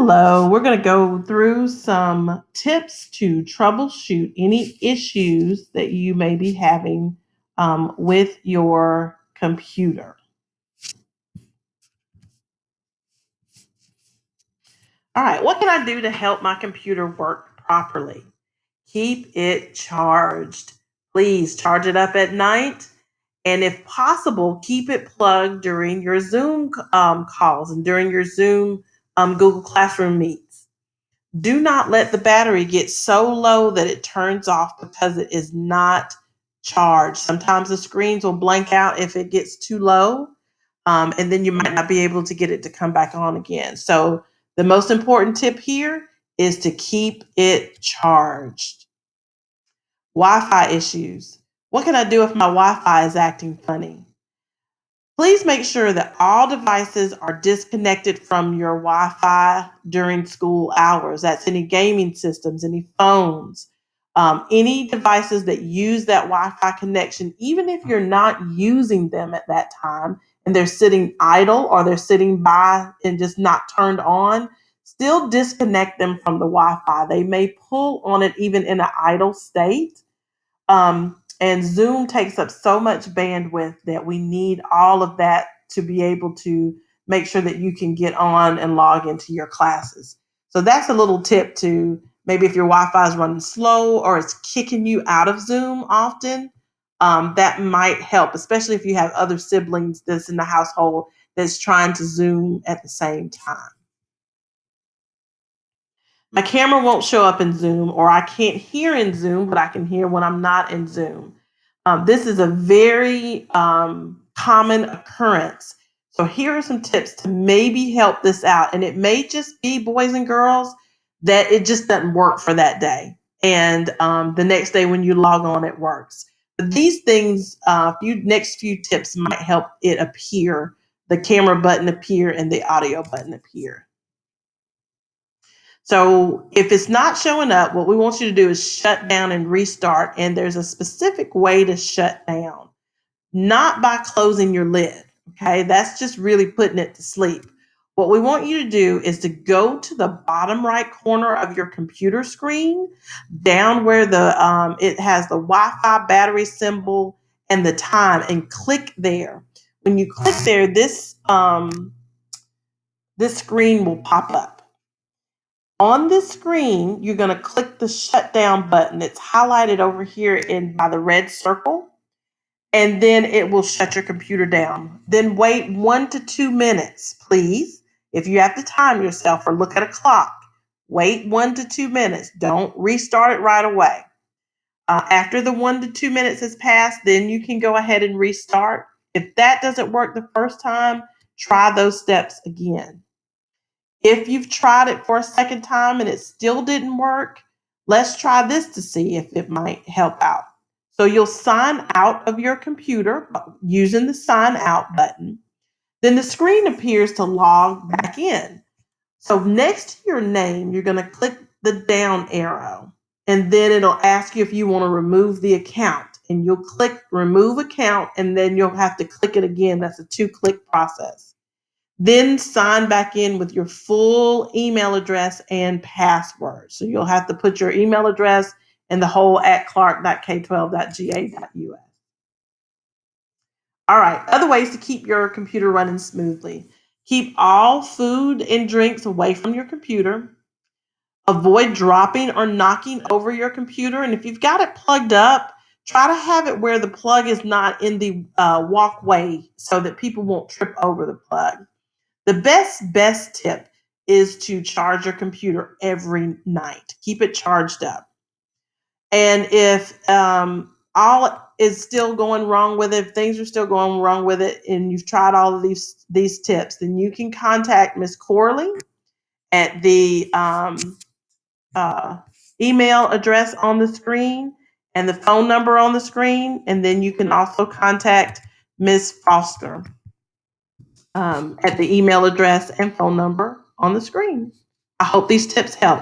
Hello, we're going to go through some tips to troubleshoot any issues that you may be having with your computer. All right, what can I do to help my computer work properly? Keep it charged. Please charge it up at night. And if possible, keep it plugged during your Zoom calls and during your Zoom Google Classroom meets. Do not let the battery get so low that it turns off because it is not charged. Sometimes the screens will blank out if it gets too low, and then you might not be able to get it to come back on again. So, the most important tip here is to keep it charged. Wi Fi issues. What can I do if my Wi Fi is acting funny? Please make sure that all devices are disconnected from your Wi Fi during school hours. That's any gaming systems, any phones, any devices that use that Wi Fi connection, even if you're not using them at that time and they're sitting idle or they're sitting by and just not turned on, still disconnect them from the Wi Fi. They may pull on it even in an idle state, and Zoom takes up so much bandwidth that we need all of that to be able to make sure that you can get on and log into your classes. So that's a little tip to maybe if your Wi-Fi is running slow or it's kicking you out of Zoom often, that might help, especially if you have other siblings that's in the household that's trying to Zoom at the same time. My camera won't show up in Zoom, or I can't hear in Zoom, but I can hear when I'm not in Zoom. This is a very common occurrence. So, here are some tips to maybe help this out. And it may just be, boys and girls, that it just doesn't work for that day. And the next day when you log on, it works. But these things, next few tips might help it appear, the camera button appear, and the audio button appear. So if it's not showing up, what we want you to do is shut down and restart. And there's a specific way to shut down, not by closing your lid. Okay, that's just really putting it to sleep. What we want you to do is to go to the bottom right corner of your computer screen, down where the it has the Wi-Fi battery symbol and the time, and click there. When you click there, this screen will pop up. On this screen, you're going to click the shutdown button. It's highlighted over here in by the red circle, and then it will shut your computer down. Then wait 1 to 2 minutes, please. If you have to time yourself or look at a clock, wait 1 to 2 minutes. Don't restart it right away. After the 1 to 2 minutes has passed, then you can go ahead and restart. If that doesn't work the first time, try those steps again. If you've tried it for a second time and it still didn't work, let's try this to see if it might help out. So you'll sign out of your computer using the sign out button. Then the screen appears to log back in. So next to your name, you're going to click the down arrow, and then it'll ask you if you want to remove the account. And you'll click remove account, and then you'll have to click it again. That's a 2-click process. Then sign back in with your full email address and password. So you'll have to put your email address and the whole at clark.k12.ga.us. All right, other ways to keep your computer running smoothly. Keep all food and drinks away from your computer. Avoid dropping or knocking over your computer. And if you've got it plugged up, try to have it where the plug is not in the walkway so that people won't trip over the plug. The best tip is to charge your computer every night. Keep it charged up. And if all is still going wrong with it, if things are still going wrong with it, and you've tried all of these tips, then you can contact Miss Corley at the email address on the screen and the phone number on the screen, and then you can also contact Miss Foster at the email address and phone number on the screen. I hope these tips help.